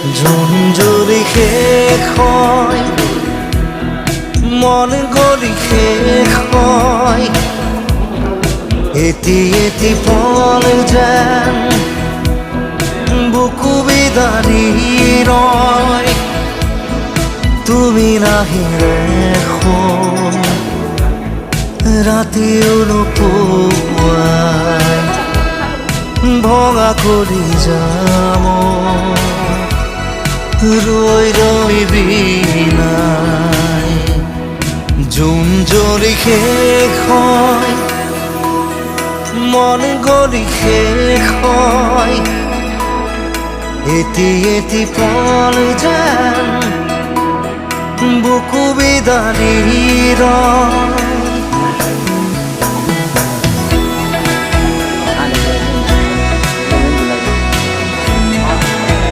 zone যদি শেষ হয় মন গলি শেষ হয় এটি এটি পল যেন বুকু বিদাৰি ৰয় তুমি নাহিলে ৰাতিও নোপোৱাই ভঙা কৰি যাম ৰৈ ৰৈ বিনাই জোন যদি শেষ হয় মন গলি শেষ হয় এটি এটি পল যেন বুকু বিদাৰি ৰয়